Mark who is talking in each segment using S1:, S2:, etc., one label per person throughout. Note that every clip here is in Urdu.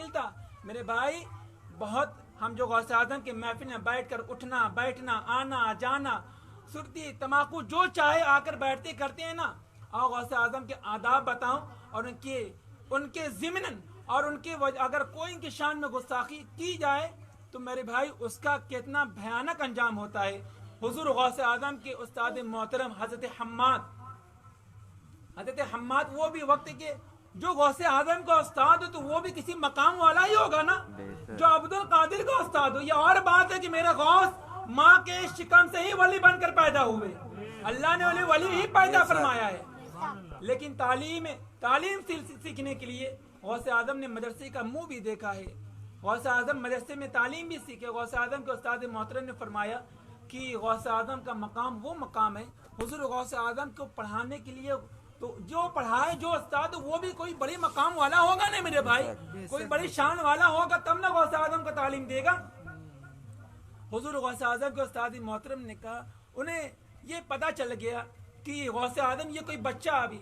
S1: ملتا میرے بھائی. بہت ہم جو غوث اعظم کے محفل میں بیٹھ کر اٹھنا بیٹھنا آنا جانا سرتی تماکو جو چاہے آ کر بیٹھتے کرتے ہیں نا. اور غوث اعظم کے آداب بتاؤں اور ان کے ضمن اور ان کے اگر کوئی ان کی شان میں گستاخی کی جائے تو میرے بھائی اس کا کتنا بھیانک انجام ہوتا ہے. حضور غوث اعظم کے استاد محترم حضرت حماد وہ بھی وقت کے جو غوث اعظم کا استاد ہو تو وہ بھی کسی مقام والا ہی ہوگا نا. جو عبد القادر کا استاد ہو. یہ اور بات ہے کہ میرا غوث ماں کے شکم سے ہی ولی بن کر پیدا ہوئے. اللہ نے ولی ہی پیدا فرمایا ہے. لیکن تعلیم سیکھنے کے لیے غوث اعظم نے مدرسے کا منہ بھی دیکھا ہے. غوث اعظم مدرسے میں تعلیم بھی سیکھے. غوث اعظم کے استاد محترم نے فرمایا کہ غوث اعظم کا مقام وہ مقام ہے. حضور غوث اعظم کو پڑھانے کے لیے تو جو پڑھائے جو استاد وہ بھی کوئی بڑی مقام والا ہوگا نا میرے بھائی. کوئی بڑی شان والا ہوگا تب نہ غوث اعظم کا تعلیم دے گا. حضور غوث اعظم کے استاد محترم نے کہا انہیں یہ پتہ چل گیا کہ غوث اعظم یہ کوئی بچہ ابھی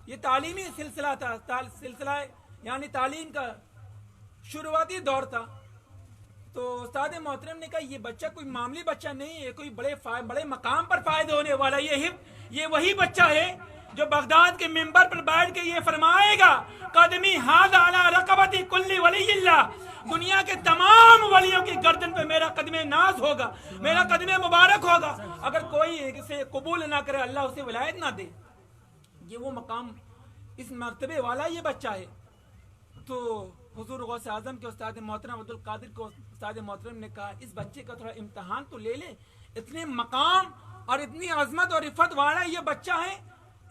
S1: یہ تعلیمی سلسلہ تھا یعنی تعلیم کا شروعاتی دور تھا. تو استاد محترم نے کہا یہ بچہ کوئی معمولی بچہ نہیں ہے. کوئی بڑے مقام پر فائد ہونے والا. یہ وہی بچہ ہے جو بغداد کے منبر پر بیٹھ کے یہ فرمائے گا قدمی ہاذا علی رقبتی کل ولی اللہ. دنیا کے تمام ولیوں کی گردن پہ میرا قدم ناز ہوگا میرا قدم مبارک ہوگا. اگر کوئی اسے قبول نہ کرے اللہ اسے ولایت نہ دے. یہ وہ مقام اس مرتبے والا یہ بچہ ہے. تو حضور غوث اعظم کے استاد محترم عبد القادر کو استاد محترم نے کہا اس بچے کا تھوڑا امتحان تو لے لے. اتنے مقام اور اتنی عظمت اور عفت والا یہ بچہ ہے.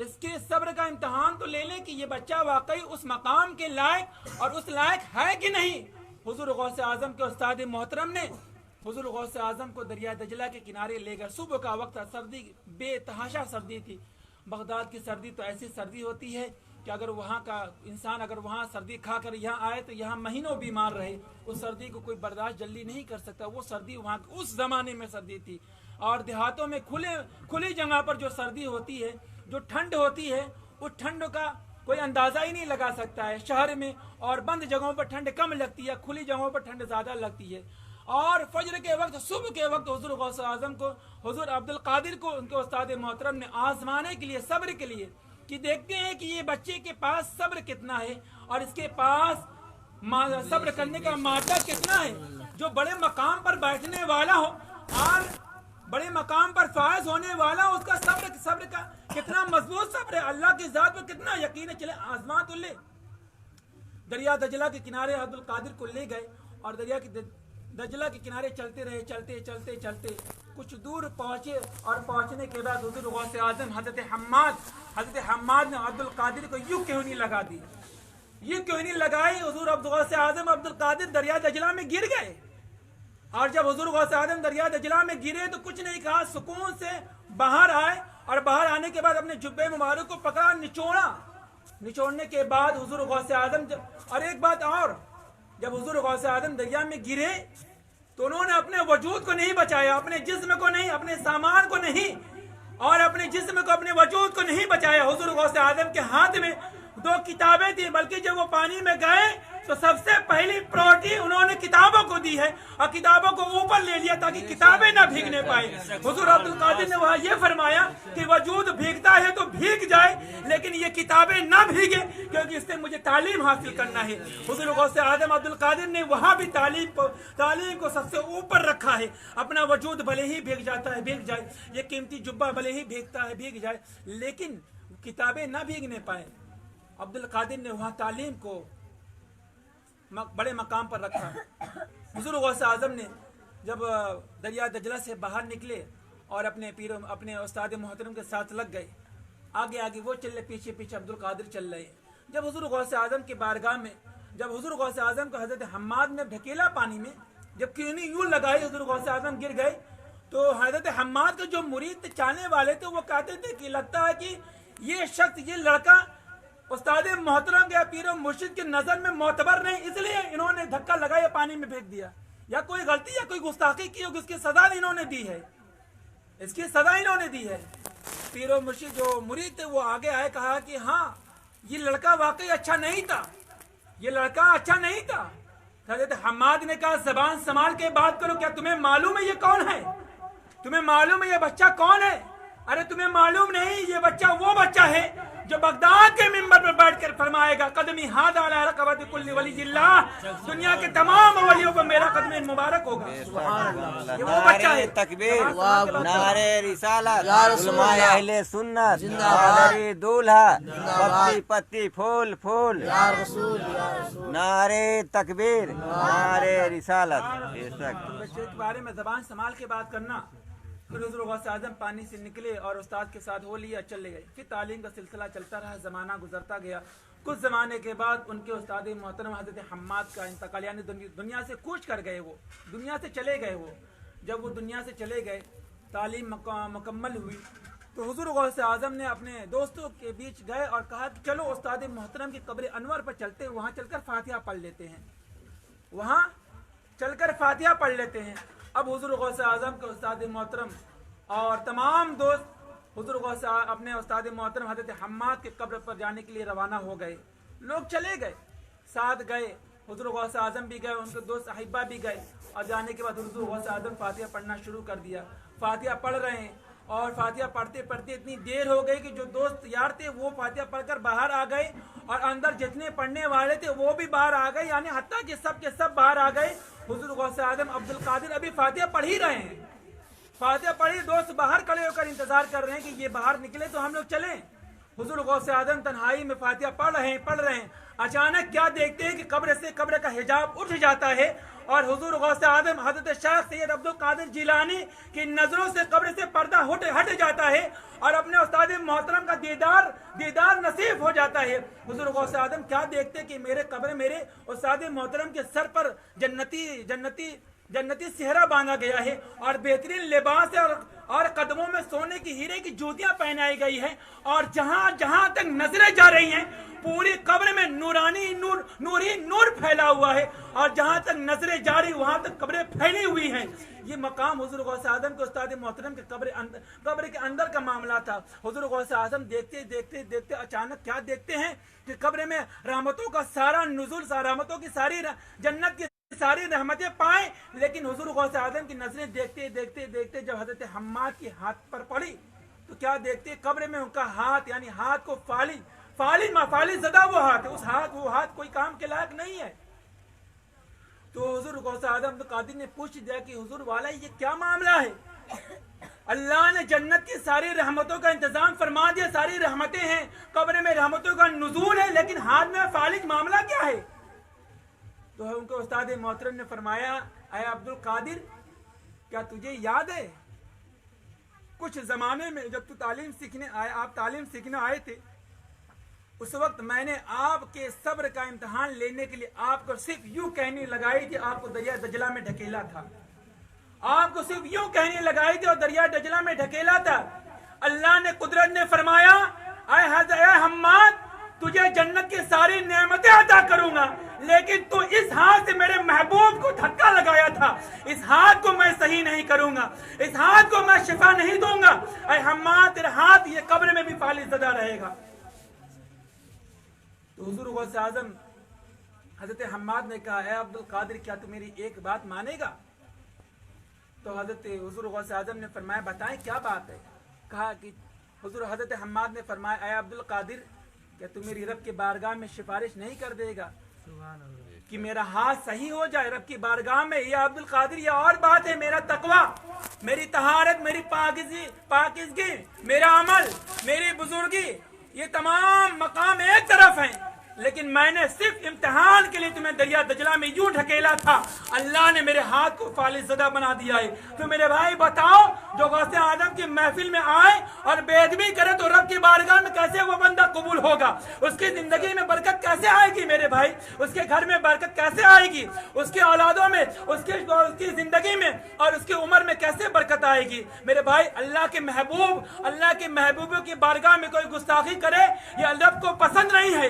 S1: اس کے صبر کا امتحان تو لے لیں کہ یہ بچہ واقعی اس مقام کے لائق اور اس لائق ہے کہ نہیں. حضور غوث اعظم کے استاد محترم نے حضور غوث اعظم کو دریا دجلہ کے کنارے لے گئے. صبح کا وقت تھا. سردی بے تحاشا سردی تھی. بغداد کی سردی تو ایسی سردی ہوتی ہے کہ اگر وہاں کا انسان اگر وہاں سردی کھا کر یہاں آئے تو یہاں مہینوں بیمار رہے. اس سردی کو کوئی برداشت جلدی نہیں کر سکتا. وہ سردی وہاں اس زمانے میں سردی تھی. اور دیہاتوں میں کھلی جگہ پر جو سردی ہوتی ہے جو ٹھنڈ ہوتی ہے اس ٹھنڈ کا کوئی اندازہ ہی نہیں لگا سکتا ہے. شہر میں اور بند جگہوں پر ٹھنڈ کم لگتی ہے کھلی جگہوں پر ٹھنڈ زیادہ لگتی ہے. اور فجر کے وقت صبح کے وقت حضور غوث اعظم کو حضور عبد القادر کو ان کے استاد محترم نے آزمانے کے لیے صبر کے لیے کہ دیکھتے ہیں کہ یہ بچے کے پاس صبر کتنا ہے اور اس کے پاس صبر کرنے کا مادہ کتنا ہے. جو بڑے مقام پر بیٹھنے والا ہو اور بڑے مقام پر فائز ہونے والا اس کا صبر کا کتنا مضبوط صبر ہے. اللہ کی ذات پر کتنا یقین ہے. چلے آزما تو لے. دریا دجلہ کے کنارے عبد القادر کو لے گئے اور دریا کے دجلہ کے کنارے چلتے رہے. چلتے کچھ دور پہنچے اور پہنچنے کے بعد حضور غوث اعظم حضرت حماد نے عبد القادر کو یوں کیوں نہیں لگا دی. یہ کیوں نہیں لگائی. حضور غوث اعظم عبد القادر دریا دجلہ میں گر گئے. اور جب حضور غوث اعظم دریا دجلہ میں گرے تو کچھ نہیں کہا. سکون سے باہر آئے اور باہر آنے کے بعد اپنے جبے مبارک کو پکڑا نچوڑنے کے بعد حضور غوث اعظم اور ایک بات اور جب حضور غوث اعظم دریا میں گرے تو انہوں نے اپنے وجود کو نہیں بچایا. اپنے جسم کو نہیں اپنے سامان کو نہیں اور اپنے جسم کو اپنے وجود کو نہیں بچایا. حضور غوث اعظم کے ہاتھ میں 2 کتابیں تھیں بلکہ جب وہ پانی میں گئے تو سب سے پہلی پراورٹی انہوں نے کتابوں کو دی ہے اور کتابوں کو اوپر لے لیا تاکہ کتابیں نہ بھیگنے پائیں. حضور عبد القادر نے وہاں یہ فرمایا کہ وجود بھیگتا ہے تو بھیگ جائے لیکن یہ کتابیں نہ بھیگے کیونکہ اس سے مجھے تعلیم حاصل کرنا ہے. حضور غوث اعظم عبد القادر نے وہاں بھی تعلیم کو سب سے اوپر رکھا ہے. اپنا وجود بھلے ہی بھیگ جاتا ہے بھیگ جائے. یہ قیمتی جبہ بھلے ہی بھیگتا ہے بھیگ جائے لیکن کتابیں نہ بھیگنے پائیں. عبد القادر نے وہاں تعلیم کو بڑے مقام پر رکھا. حضور غوث اعظم نے جب دریا دجلہ سے باہر نکلے اور اپنے استاد محترم کے ساتھ لگ گئے. آگے وہ چل رہے پیچھے عبد القادر چل رہے. جب حضور غوث اعظم کی بارگاہ میں جب حضور غوث اعظم کو حضرت حماد نے ڈھکیلا پانی میں جب کیونی یوں لگائی حضور غوث اعظم گر گئے تو حضرت حماد کے جو مرید چاہنے والے تھے وہ کہتے تھے کہ لگتا ہے کہ یہ شخص یہ لڑکا استاد محترم کے پیر و مرشد کی نظر میں معتبر نہیں اس لیے انہوں نے دھکا لگایا پانی میں پھینک دیا. یا کوئی غلطی یا کوئی گستاخی کی ہوگی اس کی سزا انہوں نے دی ہے. پیر و مرشد جو مرید تھے وہ آگے آئے کہا کہ ہاں یہ لڑکا واقعی اچھا نہیں تھا حضرت حماد نے کہا زبان سنبھال کے بات کرو، کیا تمہیں معلوم ہے یہ کون ہے؟ تمہیں معلوم ہے یہ بچہ کون ہے؟ ارے تمہیں معلوم نہیں، یہ بچہ وہ بچہ ہے جو بغداد کے منبر پر بیٹھ کر فرمائے گا قدمی ہاتھ علی رقبۃ کل ولی اللہ، دنیا کے تمام ولیوں پر میرا قدم مبارک ہوگا۔ یہ وہ بچہ ہے۔
S2: تکبیر، نعرہ رسالت، علماء اہل سنت، قادری دولہا، پتی پتی پھول پھول، نعرہ تکبیر، نعرہ رسالت۔ بے شک
S1: بچے کے بارے میں زبان سنبھال کے بات کرنا۔ پھر حضور غوث اعظم پانی سے نکلے اور استاد کے ساتھ ہو لیا، چلے گئے۔ پھر تعلیم کا سلسلہ چلتا رہا، زمانہ گزرتا گیا۔ کچھ زمانے کے بعد ان کے استاد محترم حضرت حماد کا انتقال، یعنی دنیا سے کوچ کر گئے، وہ دنیا سے چلے گئے۔ وہ جب وہ دنیا سے چلے گئے، تعلیم مکمل ہوئی، تو حضور غوث اعظم نے اپنے دوستوں کے بیچ گئے اور کہا کہ چلو استاد محترم کی قبر انور پر چلتے ہیں، وہاں چل کر فاتحہ پڑھ لیتے ہیں، وہاں چل کر فاتحہ پڑھ لیتے ہیں۔ اب حضور غوث اعظم کے استاد محترم اور تمام دوست حضور غوث اپنے استاد محترم حضرت حماد کے قبر پر جانے کے لیے روانہ ہو گئے۔ لوگ چلے گئے، ساتھ گئے، حضور غوث اعظم بھی گئے، ان کے دوست احبہ بھی گئے، اور جانے کے بعد حضور غوث اعظم فاتحہ پڑھنا شروع کر دیا۔ فاتحہ پڑھ رہے ہیں اور فاتحہ پڑھتے پڑھتے اتنی دیر ہو گئی کہ جو دوست یار تھے وہ فاتحہ پڑھ کر باہر آ گئے، اور اندر جتنے پڑھنے والے تھے وہ بھی باہر آ گئے، یعنی حتیٰ کہ سب کے سب باہر آ گئے۔ حضور غوث اعظم عبد القادر ابھی فاتحہ پڑھ ہی رہے ہیں، فاتحہ پڑھی، دوست باہر کھڑے ہو کر انتظار کر رہے ہیں کہ یہ باہر نکلے تو ہم لوگ چلیں۔ حضور غوث اعظم تنہائی میں فاتحہ پڑھ رہے ہیں۔ اچانک کیا دیکھتے ہیں کہ قبر سے قبر کا حجاب اٹھ جاتا ہے، اور حضور غوث اعظم حضرت شیخ سید عبد القادر جیلانی کی نظروں سے قبر سے پردہ ہٹ جاتا ہے، اور اپنے استاد محترم کا دیدار نصیب ہو جاتا ہے۔ حضور غوث اعظم کیا دیکھتے کہ میرے قبر میرے استاد محترم کے سر پر جنتی صحرا باندھا گیا ہے، اور بہترین لباس اور قدموں میں سونے کی ہیرے کی جوتیاں پہنائی گئی ہیں، اور جہاں تک نظریں جا رہی ہیں پوری قبر میں نوری نور پھیلا ہوا ہے، اور جہاں تک نظریں جا رہی وہاں تک قبریں پھیلی ہوئی ہیں۔ یہ مقام حضور غوث اعظم کے استاد محترم کے قبر کے اندر کا معاملہ تھا۔ حضور غوث اعظم دیکھتے اچانک کیا دیکھتے ہیں کہ قبر میں رحمتوں کا سارا نزول، رحمتوں کی ساری جنت کی ساری رحمتیں پائیں، لیکن حضور غوث اعظم کی نظریں دیکھتے جب حضرت حماد کی ہاتھ پر پڑی تو کیا دیکھتے قبر میں ان کا ہاتھ، یعنی ہاتھ کو فالی زدہ وہ ہاتھ ہے، وہ ہاتھ کوئی کام کے لائق نہیں ہے۔ تو حضور غوث اعظم قادر نے پوچھ دیا کہ حضور والا یہ کیا معاملہ ہے؟ اللہ نے جنت کی ساری رحمتوں کا انتظام فرما دیا، ساری رحمتیں ہیں، قبر میں رحمتوں کا نزول ہے، لیکن ہاتھ میں فالج معاملہ کیا ہے؟ تو ان کو استاد محترم نے فرمایا، اے عبد القادر، کیا تجھے یاد ہے کچھ زمانے میں جب تو آپ تعلیم سیکھنے آئے تھے، اس وقت میں نے آپ کے صبر کا امتحان لینے کے لیے آپ کو صرف یوں کہنے لگائی تھی، آپ کو دریا دجلہ میں ڈھکیلا تھا، آپ کو صرف یوں کہنے لگائی تھی اور دریا دجلہ میں ڈھکیلا تھا۔ اللہ نے قدرت نے فرمایا، اے حماد، تجھے جنت کی ساری نعمتیں عطا کروں گا، لیکن تو اس ہاتھ سے میرے محبوب کو دھکا لگایا تھا، اس ہاتھ کو میں صحیح نہیں کروں گا، اس ہاتھ کو میں شفا نہیں دوں گا، اے حماد تیرا ہاتھ یہ قبر میں بھی فالج زدہ رہے گا۔ تو حضور غوث اعظم حضرت حماد نے کہا، اے عبد القادر، کیا تو میری ایک بات مانے گا؟ تو حضور غوث اعظم نے فرمایا، بتائیں کیا بات ہے؟ کہا کہ حضرت حماد نے فرمایا، اے عبد القادر، کیا تو میری رب کے بارگاہ میں سفارش نہیں کر دے گا کہ میرا ہاتھ صحیح ہو جائے رب کی بارگاہ میں؟ یا عبد القادر، یہ اور بات ہے، میرا تقوی، میری طہارت، میری پاکیزگی، میرا عمل، میری بزرگی، یہ تمام مقام ایک طرف ہیں، لیکن میں نے صرف امتحان کے لیے تمہیں دریا دجلہ میں یوں ڈھکیلا تھا، اللہ نے میرے ہاتھ کو فالج زدہ بنا دیا ہے۔ تو میرے بھائی بتاؤ، جو غوث اعظم کی محفل میں آئے اور بے ادبی کرے تو رب کی بارگاہ میں کیسے وہ بندہ قبول ہوگا؟ اس کی زندگی میں برکت کیسے آئے گی میرے بھائی؟ اس کے گھر میں برکت کیسے آئے گی؟ اس کے اولادوں میں، اس کی زندگی میں اور اس کی عمر میں کیسے برکت آئے گی میرے بھائی؟ اللہ کے محبوبوں کی بارگاہ میں کوئی گستاخی کرے یہ رب کو پسند نہیں ہے،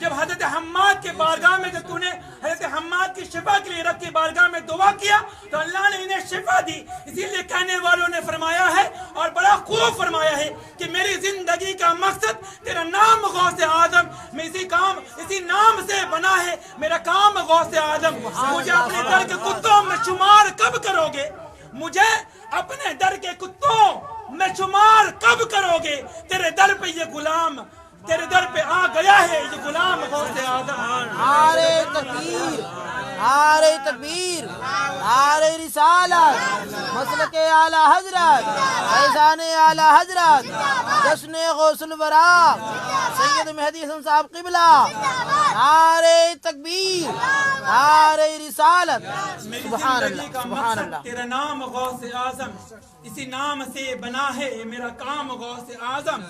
S1: جب حضرت حماد کے بارگاہ میں جب تو نے حضرت حماد کی شفا کے لیے رب کی بارگاہ میں دعا کیا تو اللہ نے انہیں شفا دی. اسی لیے کہنے والوں نے فرمایا ہے اور بڑا خوب فرمایا ہے کہ میری زندگی کا مقصد تیرا نام غوث اعظم، میں اسی نام سے بنا ہے میرا کام غوث اعظم. مجھے اپنے در کے کتوں میں شمار کب کرو گے؟ مجھے اپنے در کے کتوں میں شمار کب کرو گے؟ تیرے در پہ یہ غلام، تیرے در پہ آ گیا ہے یہ غلام غوث اعظم.
S3: نعرہ تکبیر، نعرہ تکبیر، نعرہ رسالت، مسلک اعلی حضرت، فیضان اعلی حضرت، جشن غوث الورا سید مہدی حسن صاحب قبلہ. نعرہ تکبیر، نعرہ رسالت. سبحان اللہ، سبحان اللہ.
S1: تیرا نام غوث اعظم، اسی نام سے بنا ہے میرا کام غوث اعظم.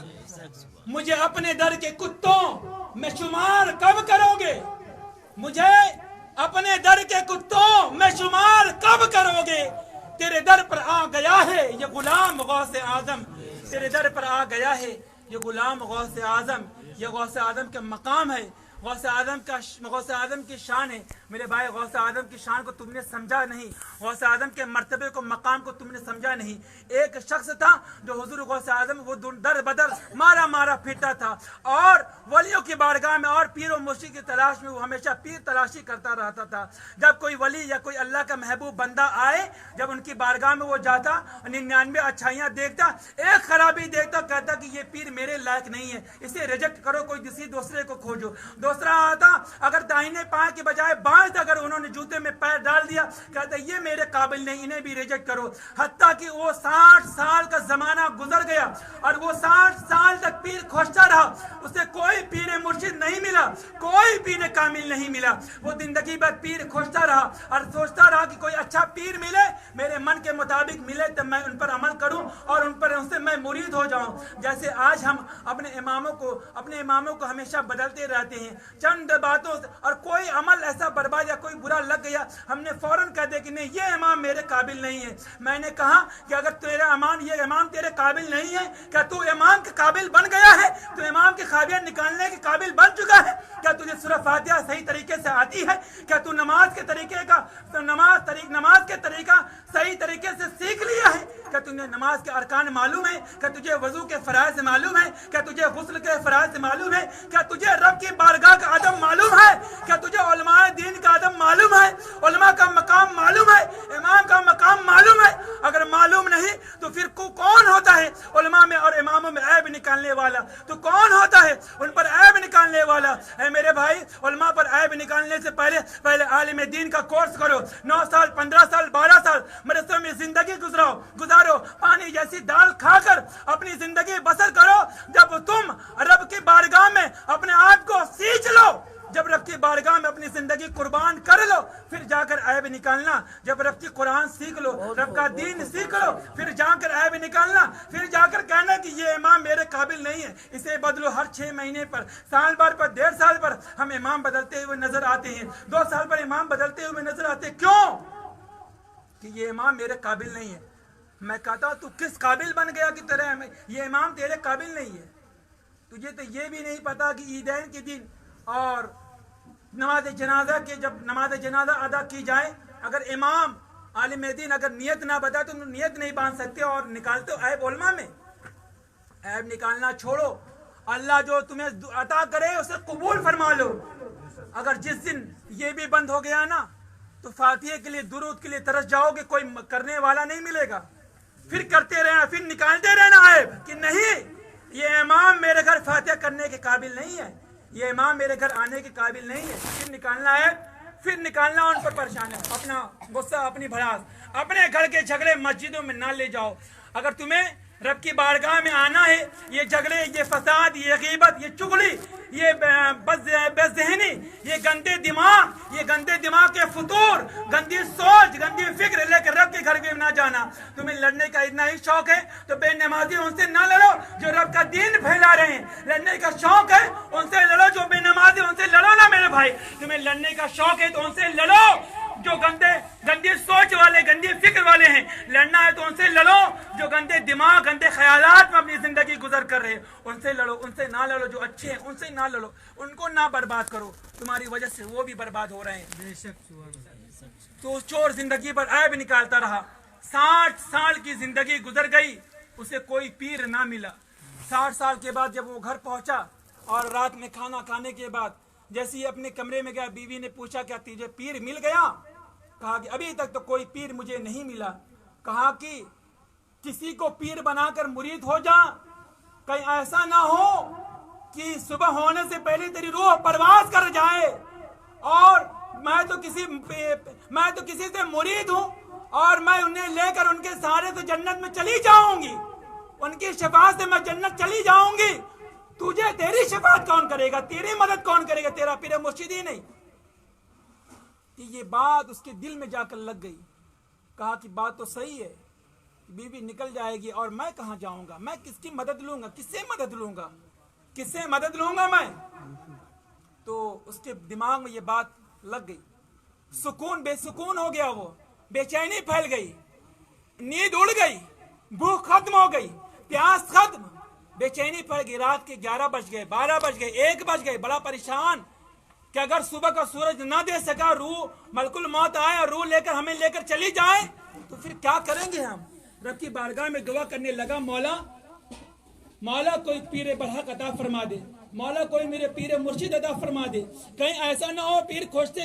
S1: مجھے اپنے در کے کتوں میں شمار کب کرو گے؟ مجھے اپنے در کے کتوں میں شمار کب کرو گے؟ تیرے در پر آ گیا ہے یہ غلام غوث اعظم، تیرے در پر آ گیا ہے یہ غلام غوث اعظم. یہ غوث اعظم کا مقام ہے، غوث اعظم کی شان ہے. میرے بھائی غوث اعظم کی شان کو تم نے سمجھا نہیں، غوث اعظم کے مرتبے کو مقام کو تم نے سمجھا نہیں. ایک شخص تھا جو حضور غوث اعظم وہ در بدر مارا پھرتا تھا اور ولیوں کی بارگاہ میں اور پیر و مرشد کی تلاش میں وہ ہمیشہ پیر تلاشی کرتا رہتا تھا. جب کوئی ولی یا کوئی اللہ کا محبوب بندہ آئے، جب ان کی بارگاہ میں وہ جاتا 99 اچھائیاں دیکھتا، ایک خرابی دیکھتا، کہتا کہ یہ پیر میرے لائق نہیں ہے، اسے ریجیکٹ کرو، کوئی دوسرے کو کھوجو. دوسرا آتا، اگر داہنے پائیں کے بجائے بائیں اگر انہوں نے جوتے میں پیر ڈال دیا، کہتا یہ میرے قابل نہیں، انہیں بھی ریجیکٹ کرو. حتیٰ کہ وہ 60 سال کا زمانہ گزر گیا اور وہ 60 سال تک پیر کھوجتا رہا، اسے کوئی پیر مرشد نہیں ملا، کوئی پیر کامل نہیں ملا. وہ زندگی بھر پیر کھوجتا رہا اور سوچتا رہا کہ کوئی اچھا پیر ملے، میرے من کے مطابق ملے تو میں ان پر عمل کروں اور ان سے میں مرید ہو جاؤں. جیسے آج ہم اپنے اماموں کو ہمیشہ بدلتے رہتے ہیں چند باتوں سے، اور کوئی عمل ایسا برباد یا کوئی برا لگ گیا ہم نے فوراً کہہ دیا کہ نہیں یہ امام میرے قابل نہیں ہے. میں نے کہا کہ اگر یہ امام تیرے قابل نہیں ہے، کیا تو امام کے قابل بن گیا ہے؟ تو امام کی خابیاں نکالنے کے قابل بن چکا ہے؟ کیا تجھے سورہ فاتحہ صحیح طریقے سے آتی ہے؟ کیا تو نماز کے طریقہ صحیح طریقے سے سیکھ لیا ہے؟ کیا تجھے نماز کے ارکان معلوم ہے؟ کیا تجھے وضو کے فرائض معلوم ہے؟ کیا تجھے غسل کے فرائض معلوم ہے؟ کیا تجھے رب کی بارگاہ کا ادب معلوم ہے؟ کیا تجھے علماء دین کا ادب معلوم ہے؟ علماء کا مقام معلوم ہے؟ امام کا مقام معلوم ہے؟ اگر معلوم نہیں تو پھر کون ہوتا ہے علماء میں اور اماموں میں عیب نکالنے والا؟ تو کون ہوتا ہے ان پر عیب نکالنے والا؟ اے میرے بھائی، علماء پر عیب نکالنے سے پہلے عالم دین کا کورس کرو. 9 سال 15 سال 12 سال مدرسوں میں زندگی گزارو، پانی جیسی دال کھا کر اپنی زندگی بسر کرو. جب تم رب کی بارگاہ میں اپنے آپ کو سیچ لو، جب رب کی بارگاہ میں اپنی زندگی قربان کر لو، پھر جا کر عیب نکالنا. جب رب کی قرآن سیکھ لو، رب کا دین سیکھ لو، پھر جا کر عیب نکالنا، پھر جا کر کہنا کہ یہ امام میرے قابل نہیں ہے، اسے بدلو. ہر 6 مہینے پر، سال بھر پر، 1.5 سال پر ہم امام بدلتے ہوئے نظر آتے ہیں، 2 سال پر امام بدلتے ہوئے نظر آتے ہیں. کیوں؟ کہ یہ امام میرے قابل نہیں ہے. میں کہتا ہوں تو کس قابل بن گیا کہ یہ امام تیرے قابل نہیں ہے؟ تجھے تو یہ بھی نہیں پتا کہ عیدین کے دن اور نماز جنازہ ادا کی جائے، اگر امام عالم دین اگر نیت نہ بتائے تو نیت نہیں باندھ سکتے اور نکالتے ہو عیب علماء میں. عیب نکالنا چھوڑو، اللہ جو تمہیں عطا کرے اسے قبول فرما لو. اگر جس دن یہ بھی بند ہو گیا نا تو فاتحے کے لیے درود کے لیے ترس جاؤ گے، کوئی کرنے والا نہیں ملے گا. پھر کرتے رہنا، پھر نکالتے رہنا عیب کہ نہیں یہ امام میرے گھر فاتحہ کرنے کے قابل نہیں ہے، یہ امام میرے گھر آنے کے قابل نہیں ہے. پھر نکالنا ہے، پھر نکالنا ان پر پریشان ہے. اپنا غصہ، اپنی بھڑاس، اپنے گھر کے جھگڑے مسجدوں میں نہ لے جاؤ. اگر تمہیں رب کی بارگاہ میں آنا ہے، یہ جھگڑے، یہ فساد، یہ غیبت، یہ چغلی، یہ بے ذہنی، یہ گندے دماغ کے فطور، گندی سوچ، گندی فکر لے کر رب کے گھر میں نہ جانا. تمہیں لڑنے کا اتنا ہی شوق ہے تو بے نمازی ان سے نہ لڑو جو رب کا دین پھیلا رہے ہیں. لڑنے کا شوق ہے ان سے لڑو جو بے نمازی، ان سے لڑو نا میرے بھائی. تمہیں لڑنے کا شوق ہے تو ان سے لڑو جو گندی سوچ والے گندی فکر والے ہیں. لڑنا ہے تو ان سے لڑو جو گندے دماغ گندے خیالات میں اپنی زندگی گزر کر رہے ہیں. ان سے لڑو, ان سے نہ لڑو. جو اچھے ہیں ان سے نہ لڑو, ان کو نہ برباد کرو. تمہاری وجہ سے وہ بھی برباد ہو رہے ہیں. تو چور زندگی پر عیب نکالتا رہا. 60 سال کی زندگی گزر گئی, اسے کوئی پیر نہ ملا. 60 سال کے بعد جب وہ گھر پہنچا اور رات میں کھانا کھانے کے بعد جیسے ہی اپنے کمرے میں گیا, بیوی نے پوچھا کیا تجھے پیر مل گیا؟ کہا کہ ابھی تک تو کوئی پیر مجھے نہیں ملا. کہا کہ کسی کو پیر بنا کر مرید ہو جا, کہیں ایسا نہ ہو کہ صبح ہونے سے پہلے تیری روح پرواز کر جائے. اور میں تو کسی سے مرید ہوں اور میں انہیں لے کر ان کے سہارے سے جنت میں چلی جاؤں گی, ان کی شفاعت سے میں جنت چلی جاؤں گی. تجھے تیری شفاعت کون کرے گا, تیری مدد کون کرے گا, تیرا پیر مرشد ہی نہیں. کہ یہ بات اس کے دل میں جا کر لگ گئی. کہا کہ بات تو صحیح ہے, بیوی نکل جائے گی اور میں کہاں جاؤں گا, میں کس کی مدد لوں گا, کس سے مدد لوں گا, کس سے مدد لوں گا میں. تو اس کے دماغ میں یہ بات لگ گئی. بے سکون ہو گیا, وہ بے چینی پھیل گئی, نیند اڑ گئی, بھوک ختم ہو گئی, پیاس ختم, بے چینی پھیل گئی. رات کے 11 بج گئے, 12 بج گئے, 1 بج گئے. بڑا پریشان کہ اگر صبح کا سورج نہ دے سکا, روح ملک الموت آئے اور روح لے کر ہمیں لے کر چلی جائے تو پھر کیا کریں گے ہم. رب کی بارگاہ میں دعا کرنے لگا, مولا کوئی پیر برحق عطا فرما دے, مولا کوئی میرے پیر مرشد عطا فرما دے. کہیں ایسا نہ ہو پیر کھوجتے